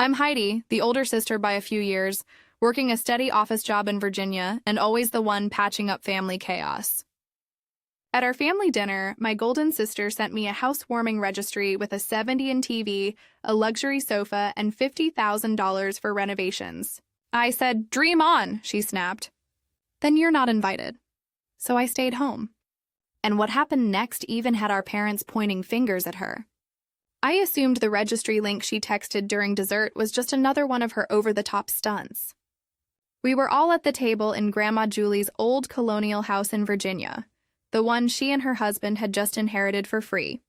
I'm Heidi, the older sister by a few years, working a steady office job in Virginia and always the one patching up family chaos. At our family dinner, my golden sister sent me a housewarming registry with a 70-inch TV, a luxury sofa, and $50,000 for renovations. I said, "Dream on," she snapped. "Then you're not invited." So I stayed home. And what happened next even had our parents pointing fingers at her. I assumed the registry link she texted during dessert was just another one of her over-the-top stunts. We were all at the table in Grandma Julie's old colonial house in Virginia, the one she and her husband had just inherited for free.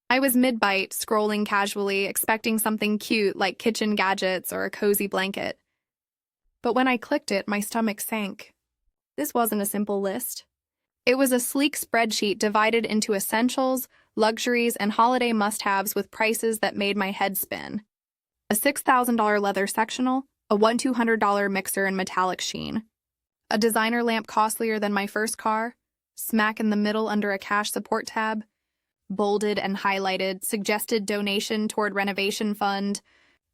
I was mid-bite, scrolling casually, expecting something cute like kitchen gadgets or a cozy blanket. But when I clicked it, my stomach sank. This wasn't a simple list. It was a sleek spreadsheet divided into essentials, luxuries, and holiday must-haves with prices that made my head spin. A $6,000 leather sectional, a $1,200 mixer in metallic sheen, a designer lamp costlier than my first car, smack in the middle under a cash support tab, bolded and highlighted, suggested donation toward renovation fund,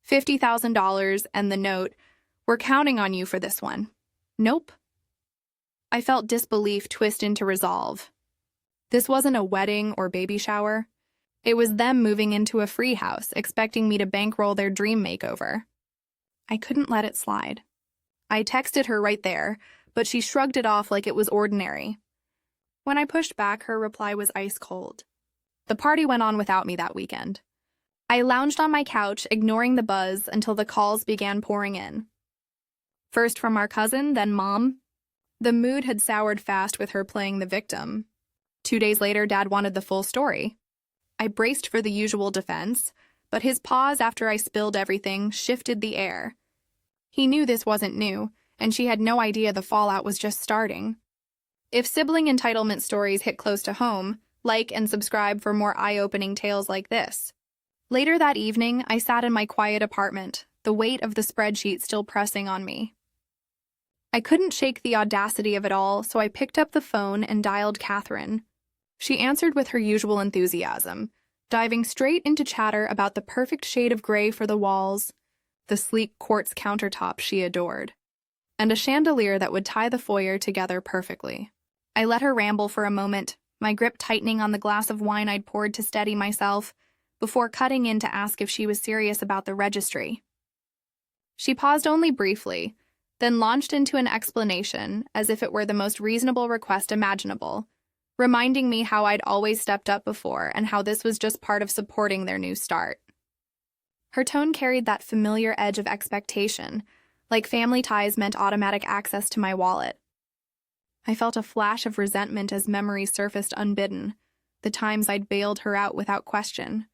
$50,000, and the note, "We're counting on you for this one." Nope. I felt disbelief twist into resolve. This wasn't a wedding or baby shower. It was them moving into a free house, expecting me to bankroll their dream makeover. I couldn't let it slide. I texted her right there, but she shrugged it off like it was ordinary. When I pushed back, her reply was ice cold. The party went on without me that weekend. I lounged on my couch, ignoring the buzz, until the calls began pouring in. First from our cousin, then Mom. The mood had soured fast with her playing the victim. 2 days later, Dad wanted the full story. I braced for the usual defense, but his pause after I spilled everything shifted the air. He knew this wasn't new, and she had no idea the fallout was just starting. If sibling entitlement stories hit close to home, like and subscribe for more eye-opening tales like this. Later that evening, I sat in my quiet apartment, the weight of the spreadsheet still pressing on me. I couldn't shake the audacity of it all, so I picked up the phone and dialed Catherine. She answered with her usual enthusiasm, diving straight into chatter about the perfect shade of gray for the walls, the sleek quartz countertop she adored, and a chandelier that would tie the foyer together perfectly. I let her ramble for a moment, my grip tightening on the glass of wine I'd poured to steady myself, before cutting in to ask if she was serious about the registry. She paused only briefly, then launched into an explanation as if it were the most reasonable request imaginable, reminding me how I'd always stepped up before and how this was just part of supporting their new start. Her tone carried that familiar edge of expectation, like family ties meant automatic access to my wallet. I felt a flash of resentment as memories surfaced unbidden, the times I'd bailed her out without question.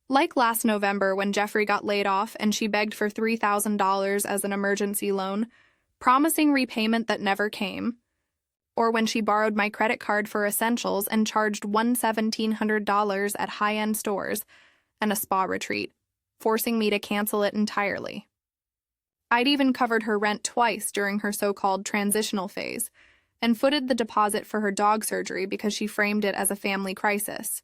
Like last November when Jeffrey got laid off and she begged for $3,000 as an emergency loan, promising repayment that never came. Or when she borrowed my credit card for essentials and charged $1,700 at high-end stores and a spa retreat, forcing me to cancel it entirely. I'd even covered her rent twice during her so-called transitional phase and footed the deposit for her dog surgery because she framed it as a family crisis.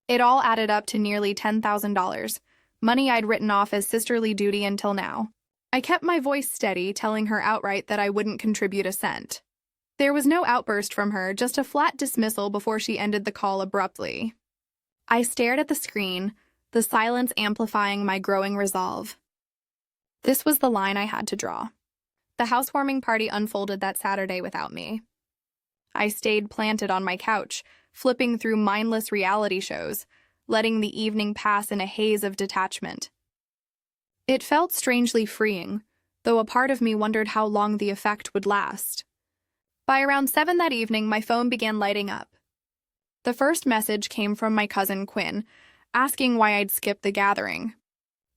It all added up to nearly $10,000, money I'd written off as sisterly duty until now. I kept my voice steady, telling her outright that I wouldn't contribute a cent. There was no outburst from her, just a flat dismissal before she ended the call abruptly. I stared at the screen, the silence amplifying my growing resolve. This was the line I had to draw. The housewarming party unfolded that Saturday without me. I stayed planted on my couch, flipping through mindless reality shows, letting the evening pass in a haze of detachment. It felt strangely freeing, though a part of me wondered how long the effect would last. By around 7 that evening, my phone began lighting up. The first message came from my cousin Quinn, asking why I'd skipped the gathering.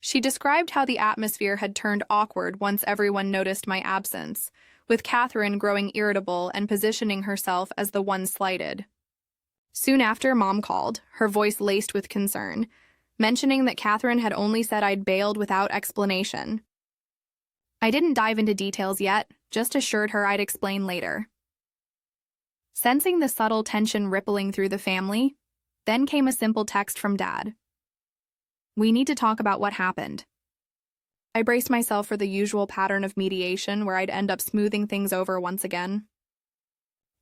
She described how the atmosphere had turned awkward once everyone noticed my absence, with Catherine growing irritable and positioning herself as the one slighted. Soon after, Mom called, her voice laced with concern, mentioning that Catherine had only said I'd bailed without explanation. I didn't dive into details yet, just assured her I'd explain later. Sensing the subtle tension rippling through the family, then came a simple text from Dad. "We need to talk about what happened. I braced myself for the usual pattern of mediation where I'd end up smoothing things over once again.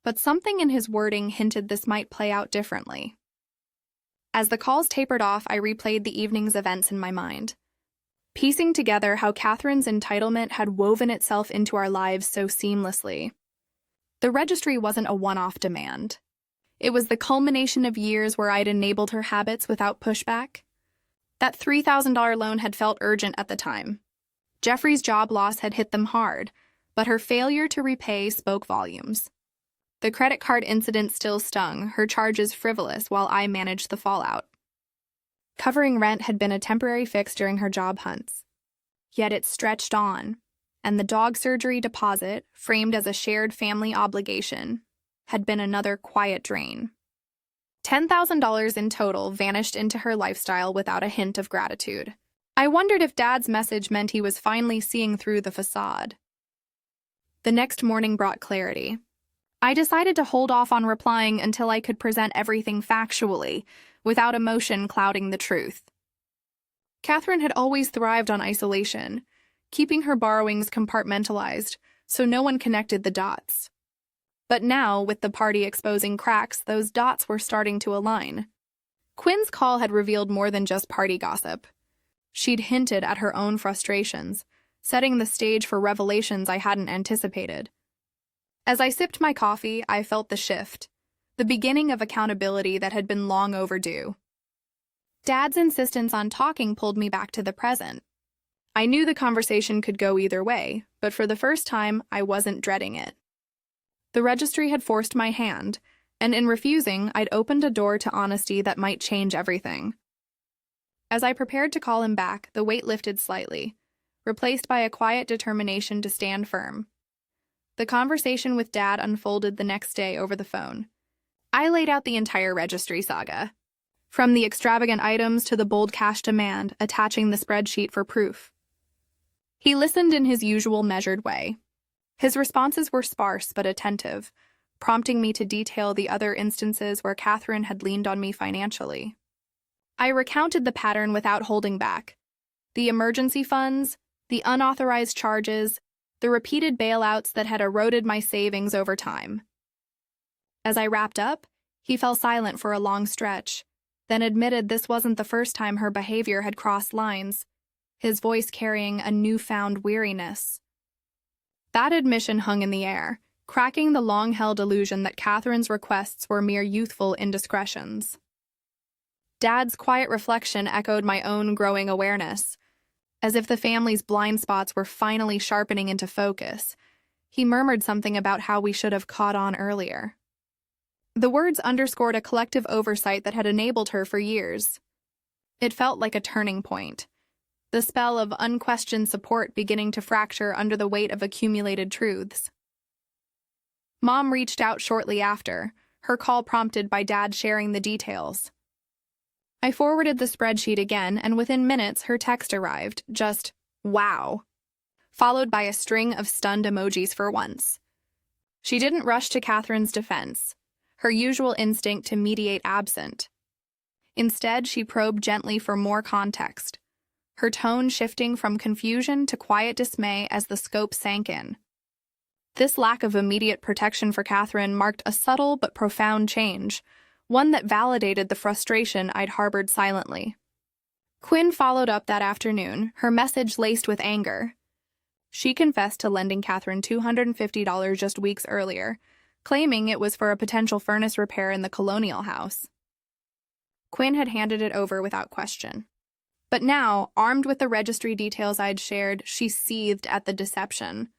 But something in his wording hinted this might play out differently. As the calls tapered off, I replayed the evening's events in my mind, piecing together how Catherine's entitlement had woven itself into our lives so seamlessly. The registry wasn't a one-off demand. It was the culmination of years where I'd enabled her habits without pushback. That $3,000 loan had felt urgent at the time. Jeffrey's job loss had hit them hard, but her failure to repay spoke volumes. The credit card incident still stung, her charges frivolous, while I managed the fallout. Covering rent had been a temporary fix during her job hunts. Yet it stretched on, and the dog surgery deposit, framed as a shared family obligation, had been another quiet drain. $10,000 in total vanished into her lifestyle without a hint of gratitude. I wondered if Dad's message meant he was finally seeing through the facade. The next morning brought clarity. I decided to hold off on replying until I could present everything factually, without emotion clouding the truth. Catherine had always thrived on isolation, keeping her borrowings compartmentalized so no one connected the dots. But now, with the party exposing cracks, those dots were starting to align. Quinn's call had revealed more than just party gossip. She'd hinted at her own frustrations, setting the stage for revelations I hadn't anticipated. As I sipped my coffee, I felt the shift, the beginning of accountability that had been long overdue. Dad's insistence on talking pulled me back to the present. I knew the conversation could go either way, but for the first time, I wasn't dreading it. The registry had forced my hand, and in refusing, I'd opened a door to honesty that might change everything. As I prepared to call him back, the weight lifted slightly, replaced by a quiet determination to stand firm. The conversation with Dad unfolded the next day over the phone. I laid out the entire registry saga, from the extravagant items to the bold cash demand, attaching the spreadsheet for proof. He listened in his usual measured way. His responses were sparse but attentive, prompting me to detail the other instances where Catherine had leaned on me financially. I recounted the pattern without holding back. The emergency funds, the unauthorized charges, the repeated bailouts that had eroded my savings over time. As I wrapped up, he fell silent for a long stretch, then admitted this wasn't the first time her behavior had crossed lines, his voice carrying a newfound weariness. That admission hung in the air, cracking the long-held illusion that Catherine's requests were mere youthful indiscretions. Dad's quiet reflection echoed my own growing awareness. As if the family's blind spots were finally sharpening into focus, he murmured something about how we should have caught on earlier. The words underscored a collective oversight that had enabled her for years. It felt like a turning point, the spell of unquestioned support beginning to fracture under the weight of accumulated truths. Mom reached out shortly after, her call prompted by Dad sharing the details. I forwarded the spreadsheet again, and within minutes her text arrived, just, "Wow," followed by a string of stunned emojis for once. She didn't rush to Catherine's defense, her usual instinct to mediate absent. Instead, she probed gently for more context, her tone shifting from confusion to quiet dismay as the scope sank in. This lack of immediate protection for Catherine marked a subtle but profound change, one that validated the frustration I'd harbored silently. Quinn followed up that afternoon, her message laced with anger. She confessed to lending Catherine $250 just weeks earlier, claiming it was for a potential furnace repair in the colonial house. Quinn had handed it over without question. But now, armed with the registry details I'd shared, she seethed at the deception.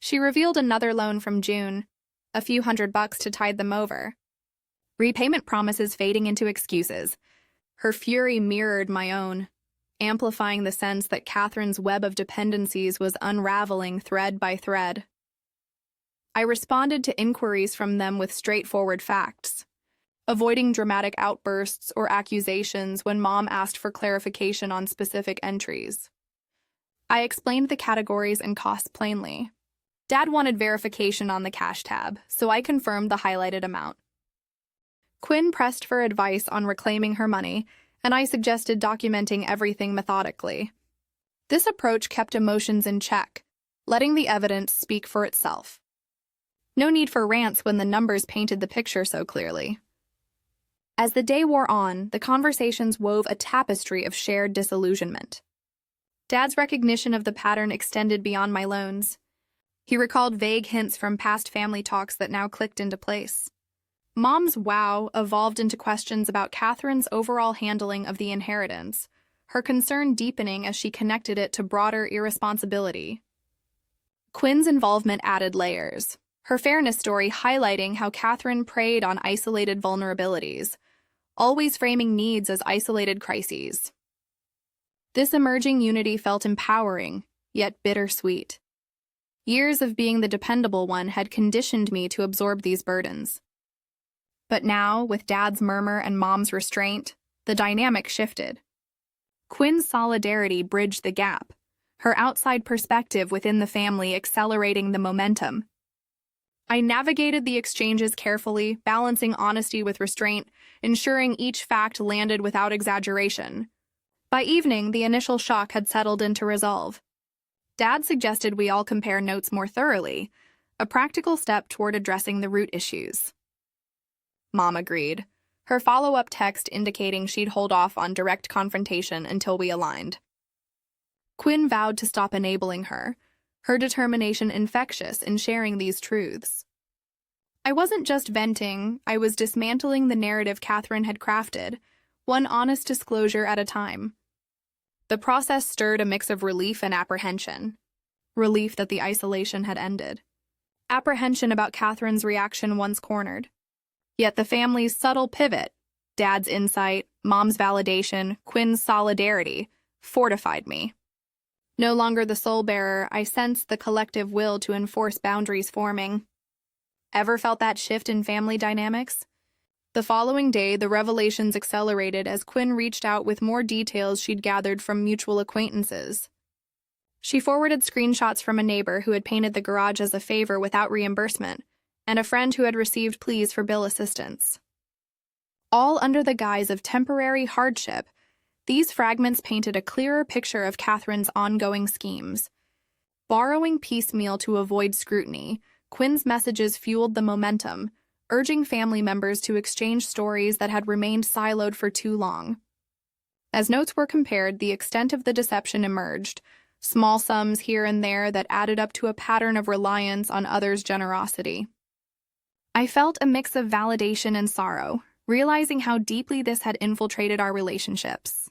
She revealed another loan from June, a few $100 to tide them over. Repayment promises fading into excuses. Her fury mirrored my own, amplifying the sense that Catherine's web of dependencies was unraveling thread by thread. I responded to inquiries from them with straightforward facts, avoiding dramatic outbursts or accusations when Mom asked for clarification on specific entries. I explained the categories and costs plainly. Dad wanted verification on the cash tab, so I confirmed the highlighted amount. Quinn pressed for advice on reclaiming her money, and I suggested documenting everything methodically. This approach kept emotions in check, letting the evidence speak for itself. No need for rants when the numbers painted the picture so clearly. As the day wore on, the conversations wove a tapestry of shared disillusionment. Dad's recognition of the pattern extended beyond my loans. He recalled vague hints from past family talks that now clicked into place. Mom's wow evolved into questions about Catherine's overall handling of the inheritance, her concern deepening as she connected it to broader irresponsibility. Quinn's involvement added layers, her fairness story highlighting how Catherine preyed on isolated vulnerabilities, always framing needs as isolated crises. This emerging unity felt empowering, yet bittersweet. Years of being the dependable one had conditioned me to absorb these burdens. But now, with Dad's murmur and Mom's restraint, the dynamic shifted. Quinn's solidarity bridged the gap, her outside perspective within the family accelerating the momentum. I navigated the exchanges carefully, balancing honesty with restraint, ensuring each fact landed without exaggeration. By evening, the initial shock had settled into resolve. Dad suggested we all compare notes more thoroughly, a practical step toward addressing the root issues. Mom agreed, her follow-up text indicating she'd hold off on direct confrontation until we aligned. Quinn vowed to stop enabling her determination infectious in sharing these truths. I wasn't just venting, I was dismantling the narrative Catherine had crafted, one honest disclosure at a time. The process stirred a mix of relief and apprehension. Relief that the isolation had ended. Apprehension about Catherine's reaction once cornered. Yet the family's subtle pivot, Dad's insight, Mom's validation, Quinn's solidarity, fortified me. No longer the sole bearer, I sensed the collective will to enforce boundaries forming. Ever felt that shift in family dynamics? The following day, the revelations accelerated as Quinn reached out with more details she'd gathered from mutual acquaintances. She forwarded screenshots from a neighbor who had painted the garage as a favor without reimbursement, and a friend who had received pleas for bill assistance. All under the guise of temporary hardship, these fragments painted a clearer picture of Catherine's ongoing schemes. Borrowing piecemeal to avoid scrutiny, Quinn's messages fueled the momentum, urging family members to exchange stories that had remained siloed for too long. As notes were compared, the extent of the deception emerged, small sums here and there that added up to a pattern of reliance on others' generosity. I felt a mix of validation and sorrow, realizing how deeply this had infiltrated our relationships.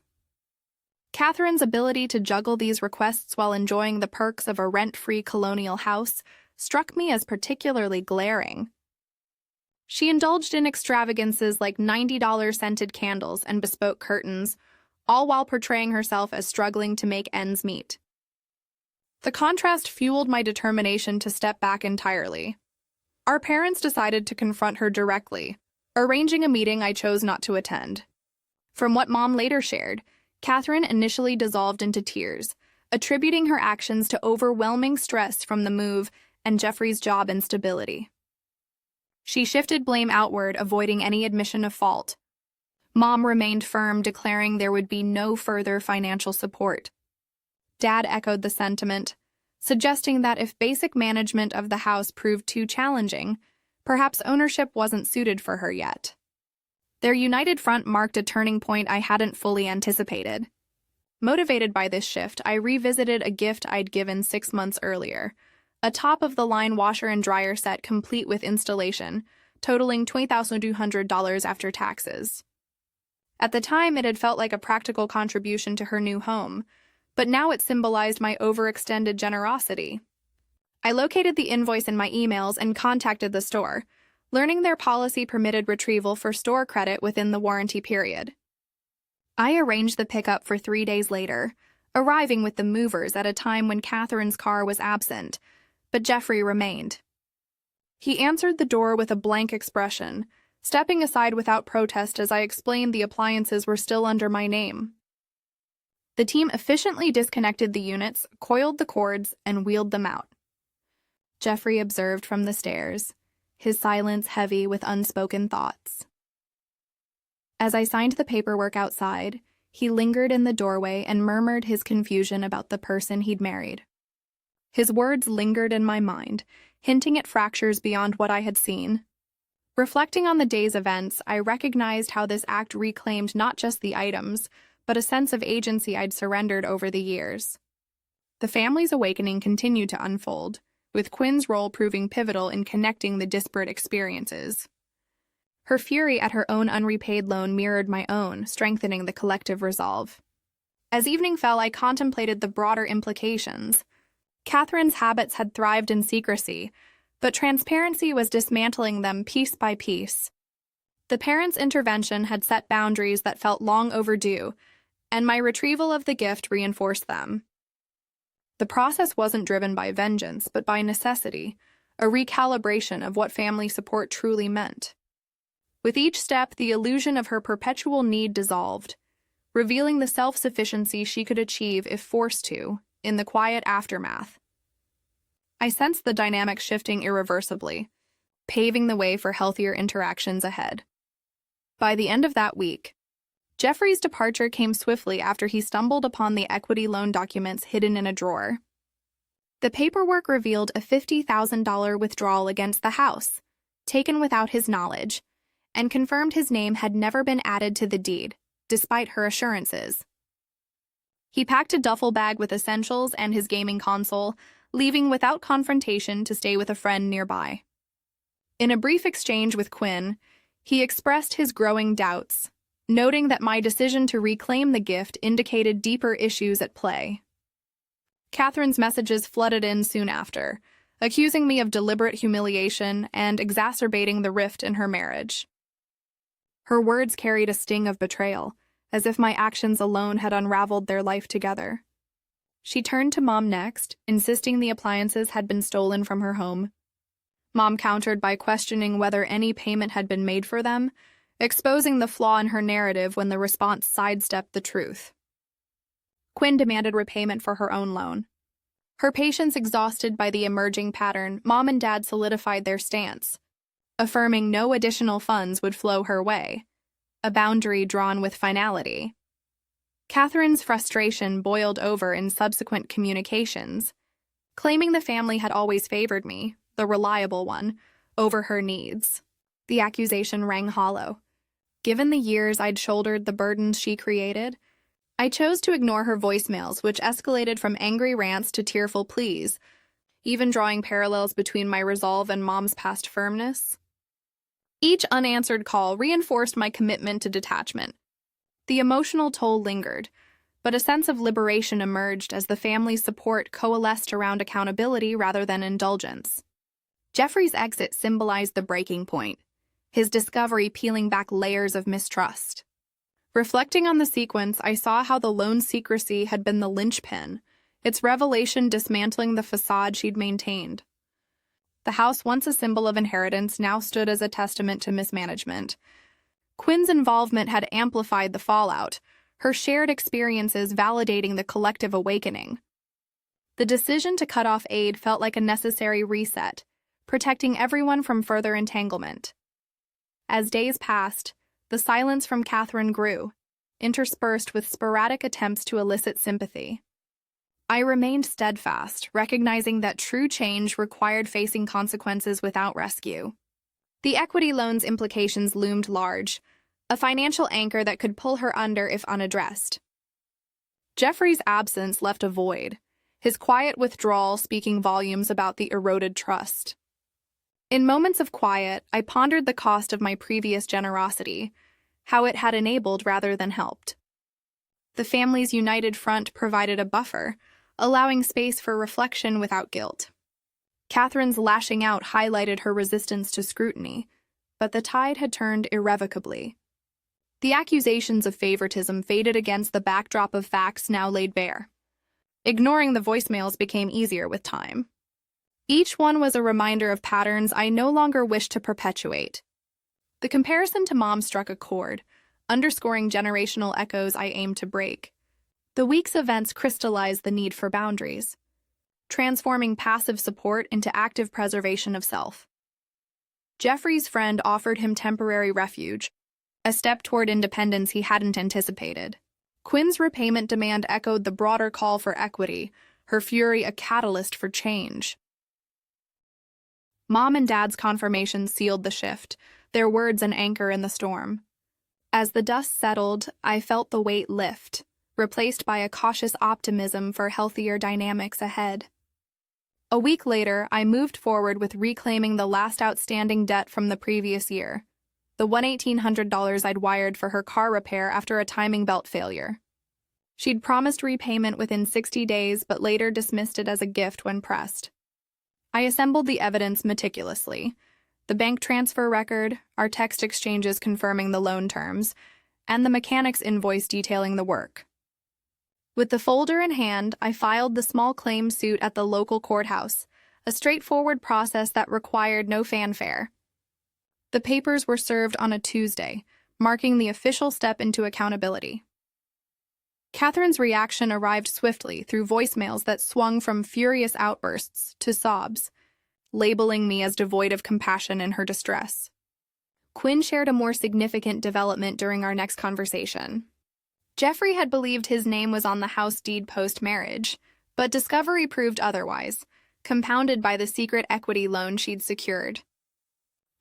Catherine's ability to juggle these requests while enjoying the perks of a rent-free colonial house struck me as particularly glaring. She indulged in extravagances like $90 scented candles and bespoke curtains, all while portraying herself as struggling to make ends meet. The contrast fueled my determination to step back entirely. Our parents decided to confront her directly, arranging a meeting I chose not to attend. From what Mom later shared, Catherine initially dissolved into tears, attributing her actions to overwhelming stress from the move and Jeffrey's job instability. She shifted blame outward, avoiding any admission of fault. Mom remained firm, declaring there would be no further financial support. Dad echoed the sentiment, suggesting that if basic management of the house proved too challenging, perhaps ownership wasn't suited for her yet. Their united front marked a turning point I hadn't fully anticipated. Motivated by this shift, I revisited a gift I'd given 6 months earlier, a top-of-the-line washer and dryer set complete with installation, totaling $20,200 after taxes. At the time, it had felt like a practical contribution to her new home, but now it symbolized my overextended generosity. I located the invoice in my emails and contacted the store, learning their policy permitted retrieval for store credit within the warranty period. I arranged the pickup for 3 days later, arriving with the movers at a time when Catherine's car was absent, but Jeffrey remained. He answered the door with a blank expression, stepping aside without protest as I explained the appliances were still under my name. The team efficiently disconnected the units, coiled the cords, and wheeled them out. Jeffrey observed from the stairs, his silence heavy with unspoken thoughts. As I signed the paperwork outside, He lingered in the doorway and murmured his confusion about the person he'd married. His words lingered in my mind, hinting at fractures beyond what I had seen. Reflecting on the day's events, I recognized how this act reclaimed not just the items, but a sense of agency I'd surrendered over the years. The family's awakening continued to unfold, with Quinn's role proving pivotal in connecting the disparate experiences. Her fury at her own unrepaid loan mirrored my own, strengthening the collective resolve. As evening fell, I contemplated the broader implications. Catherine's habits had thrived in secrecy, but transparency was dismantling them piece by piece. The parents' intervention had set boundaries that felt long overdue, and my retrieval of the gift reinforced them. The process wasn't driven by vengeance, but by necessity, a recalibration of what family support truly meant. With each step, the illusion of her perpetual need dissolved, revealing the self-sufficiency she could achieve if forced to, in the quiet aftermath. I sensed the dynamic shifting irreversibly, paving the way for healthier interactions ahead. By the end of that week, Jeffrey's departure came swiftly after he stumbled upon the equity loan documents hidden in a drawer. The paperwork revealed a $50,000 withdrawal against the house, taken without his knowledge, and confirmed his name had never been added to the deed, despite her assurances. He packed a duffel bag with essentials and his gaming console, leaving without confrontation to stay with a friend nearby. In a brief exchange with Quinn, he expressed his growing doubts, noting that my decision to reclaim the gift indicated deeper issues at play. Catherine's messages flooded in soon after, accusing me of deliberate humiliation and exacerbating the rift in her marriage. Her words carried a sting of betrayal, as if my actions alone had unraveled their life together. She turned to Mom next, insisting the appliances had been stolen from her home. Mom countered by questioning whether any payment had been made for them, exposing the flaw in her narrative when the response sidestepped the truth. Quinn demanded repayment for her own loan. Her patience exhausted by the emerging pattern, Mom and Dad solidified their stance, affirming no additional funds would flow her way, a boundary drawn with finality. Catherine's frustration boiled over in subsequent communications, claiming the family had always favored me, the reliable one, over her needs. The accusation rang hollow. Given the years I'd shouldered the burdens she created, I chose to ignore her voicemails, which escalated from angry rants to tearful pleas, even drawing parallels between my resolve and Mom's past firmness. Each unanswered call reinforced my commitment to detachment. The emotional toll lingered, but a sense of liberation emerged as the family's support coalesced around accountability rather than indulgence. Jeffrey's exit symbolized the breaking point, his discovery peeling back layers of mistrust. Reflecting on the sequence, I saw how the loan's secrecy had been the linchpin, its revelation dismantling the facade she'd maintained. The house, once a symbol of inheritance, now stood as a testament to mismanagement. Quinn's involvement had amplified the fallout, her shared experiences validating the collective awakening. The decision to cut off aid felt like a necessary reset, protecting everyone from further entanglement. As days passed, the silence from Catherine grew, interspersed with sporadic attempts to elicit sympathy. I remained steadfast, recognizing that true change required facing consequences without rescue. The equity loan's implications loomed large, a financial anchor that could pull her under if unaddressed. Jeffrey's absence left a void, his quiet withdrawal speaking volumes about the eroded trust. In moments of quiet, I pondered the cost of my previous generosity, how it had enabled rather than helped. The family's united front provided a buffer, allowing space for reflection without guilt. Catherine's lashing out highlighted her resistance to scrutiny, but the tide had turned irrevocably. The accusations of favoritism faded against the backdrop of facts now laid bare. Ignoring the voicemails became easier with time. Each one was a reminder of patterns I no longer wished to perpetuate. The comparison to Mom struck a chord, underscoring generational echoes I aimed to break. The week's events crystallized the need for boundaries, transforming passive support into active preservation of self. Jeffrey's friend offered him temporary refuge, a step toward independence he hadn't anticipated. Quinn's repayment demand echoed the broader call for equity, her fury a catalyst for change. Mom and Dad's confirmation sealed the shift, their words an anchor in the storm. As the dust settled, I felt the weight lift, replaced by a cautious optimism for healthier dynamics ahead. A week later, I moved forward with reclaiming the last outstanding debt from the previous year, the $1,800 I'd wired for her car repair after a timing belt failure. She'd promised repayment within 60 days, but later dismissed it as a gift when pressed. I assembled the evidence meticulously: the bank transfer record, our text exchanges confirming the loan terms, and the mechanic's invoice detailing the work. With the folder in hand, I filed the small claims suit at the local courthouse, a straightforward process that required no fanfare. The papers were served on a Tuesday, marking the official step into accountability. Catherine's reaction arrived swiftly through voicemails that swung from furious outbursts to sobs, labeling me as devoid of compassion in her distress. Quinn shared a more significant development during our next conversation. Jeffrey had believed his name was on the house deed post-marriage, but discovery proved otherwise, compounded by the secret equity loan she'd secured.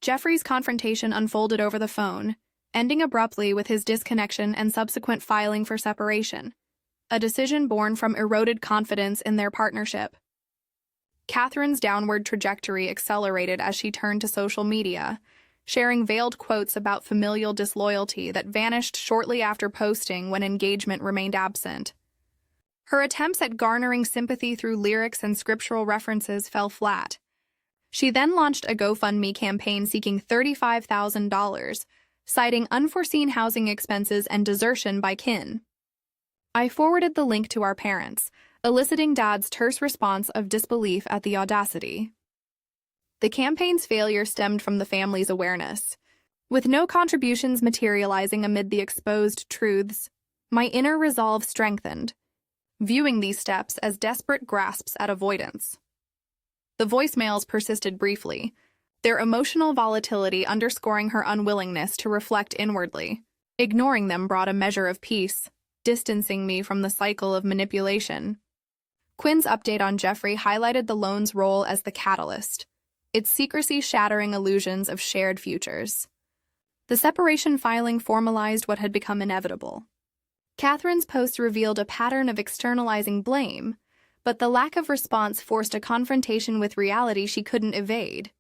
Jeffrey's confrontation unfolded over the phone, ending abruptly with his disconnection and subsequent filing for separation, a decision born from eroded confidence in their partnership. Catherine's downward trajectory accelerated as she turned to social media, sharing veiled quotes about familial disloyalty that vanished shortly after posting when engagement remained absent. Her attempts at garnering sympathy through lyrics and scriptural references fell flat. She then launched a GoFundMe campaign seeking $35,000, citing unforeseen housing expenses and desertion by kin. I forwarded the link to our parents, eliciting Dad's terse response of disbelief at the audacity. The campaign's failure stemmed from the family's awareness. With no contributions materializing amid the exposed truths, my inner resolve strengthened, viewing these steps as desperate grasps at avoidance. The voicemails persisted briefly, their emotional volatility underscoring her unwillingness to reflect inwardly. Ignoring them brought a measure of peace, distancing me from the cycle of manipulation. Quinn's update on Jeffrey highlighted the loan's role as the catalyst, its secrecy shattering illusions of shared futures. The separation filing formalized what had become inevitable. Catherine's post revealed a pattern of externalizing blame, but the lack of response forced a confrontation with reality she couldn't evade.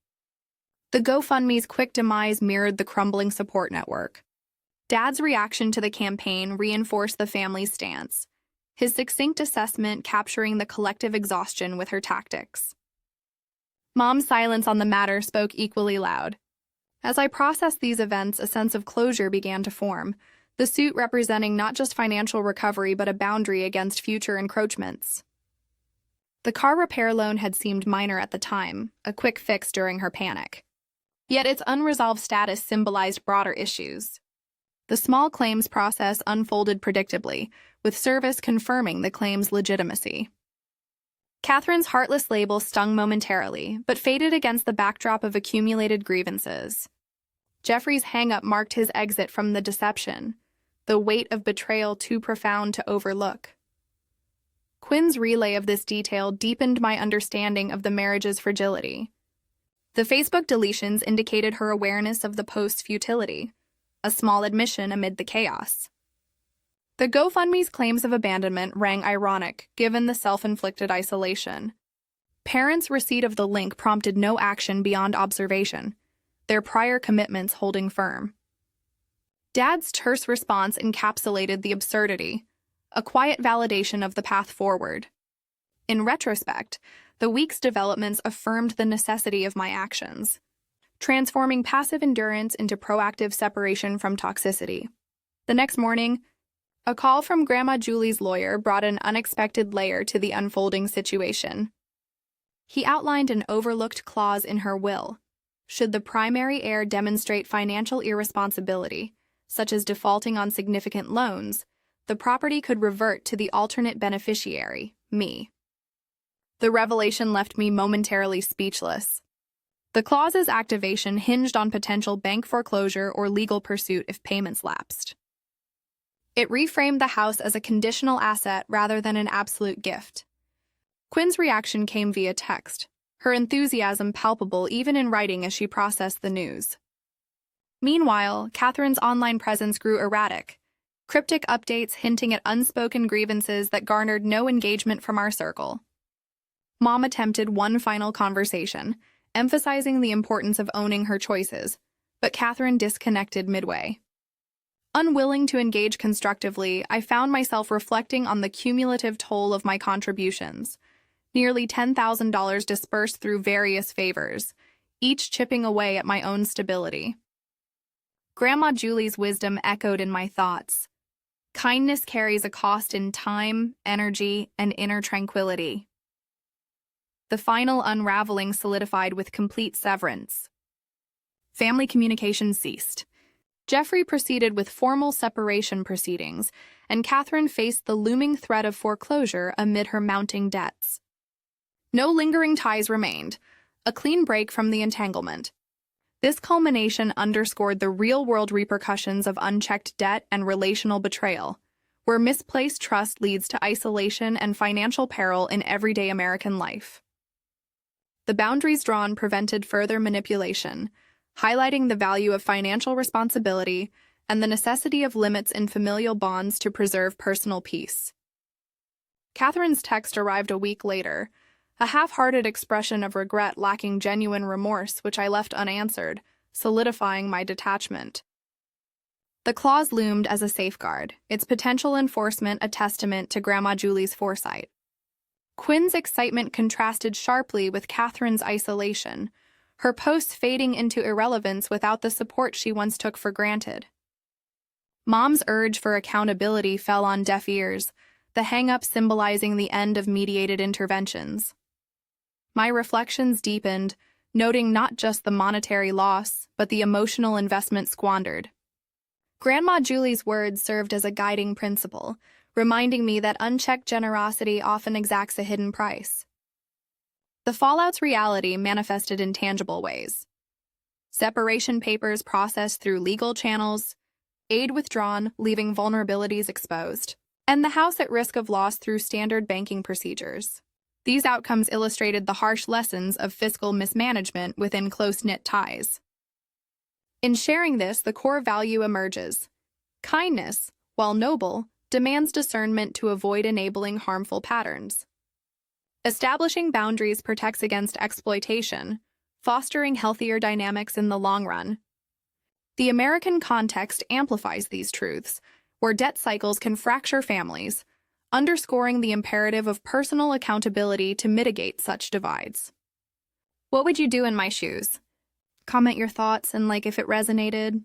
The GoFundMe's quick demise mirrored the crumbling support network. Dad's reaction to the campaign reinforced the family's stance, his succinct assessment capturing the collective exhaustion with her tactics. Mom's silence on the matter spoke equally loud. As I processed these events, a sense of closure began to form, the suit representing not just financial recovery but a boundary against future encroachments. The car repair loan had seemed minor at the time, a quick fix during her panic. Yet its unresolved status symbolized broader issues. The small claims process unfolded predictably, with service confirming the claim's legitimacy. Catherine's heartless label stung momentarily, but faded against the backdrop of accumulated grievances. Jeffrey's hang-up marked his exit from the deception, the weight of betrayal too profound to overlook. Quinn's relay of this detail deepened my understanding of the marriage's fragility. The Facebook deletions indicated her awareness of the post's futility, a small admission amid the chaos. The GoFundMe's claims of abandonment rang ironic, given the self-inflicted isolation. Parents' receipt of the link prompted no action beyond observation, their prior commitments holding firm. Dad's terse response encapsulated the absurdity, a quiet validation of the path forward. In retrospect, the week's developments affirmed the necessity of my actions, transforming passive endurance into proactive separation from toxicity. The next morning, a call from Grandma Julie's lawyer brought an unexpected layer to the unfolding situation. He outlined an overlooked clause in her will. Should the primary heir demonstrate financial irresponsibility, such as defaulting on significant loans, the property could revert to the alternate beneficiary, me. The revelation left me momentarily speechless. The clause's activation hinged on potential bank foreclosure or legal pursuit if payments lapsed. It reframed the house as a conditional asset rather than an absolute gift. Quinn's reaction came via text, her enthusiasm palpable even in writing as she processed the news. Meanwhile, Catherine's online presence grew erratic, cryptic updates hinting at unspoken grievances that garnered no engagement from our circle. Mom attempted one final conversation, emphasizing the importance of owning her choices, but Catherine disconnected midway. Unwilling to engage constructively, I found myself reflecting on the cumulative toll of my contributions. Nearly $10,000 dispersed through various favors, each chipping away at my own stability. Grandma Julie's wisdom echoed in my thoughts. Kindness carries a cost in time, energy, and inner tranquility. The final unraveling solidified with complete severance. Family communication ceased. Jeffrey proceeded with formal separation proceedings, and Catherine faced the looming threat of foreclosure amid her mounting debts. No lingering ties remained, a clean break from the entanglement. This culmination underscored the real-world repercussions of unchecked debt and relational betrayal, where misplaced trust leads to isolation and financial peril in everyday American life. The boundaries drawn prevented further manipulation, highlighting the value of financial responsibility and the necessity of limits in familial bonds to preserve personal peace. Catherine's text arrived a week later, a half-hearted expression of regret lacking genuine remorse which I left unanswered, solidifying my detachment. The clause loomed as a safeguard, its potential enforcement a testament to Grandma Julie's foresight. Quinn's excitement contrasted sharply with Catherine's isolation, her posts fading into irrelevance without the support she once took for granted. Mom's urge for accountability fell on deaf ears, the hang-up symbolizing the end of mediated interventions. My reflections deepened, noting not just the monetary loss, but the emotional investment squandered. Grandma Julie's words served as a guiding principle, reminding me that unchecked generosity often exacts a hidden price. The fallout's reality manifested in tangible ways. Separation papers processed through legal channels, aid withdrawn, leaving vulnerabilities exposed, and the house at risk of loss through standard banking procedures. These outcomes illustrated the harsh lessons of fiscal mismanagement within close-knit ties. In sharing this, the core value emerges. Kindness, while noble, demands discernment to avoid enabling harmful patterns. Establishing boundaries protects against exploitation, fostering healthier dynamics in the long run. The American context amplifies these truths, where debt cycles can fracture families, underscoring the imperative of personal accountability to mitigate such divides. What would you do in my shoes? Comment your thoughts and like if it resonated.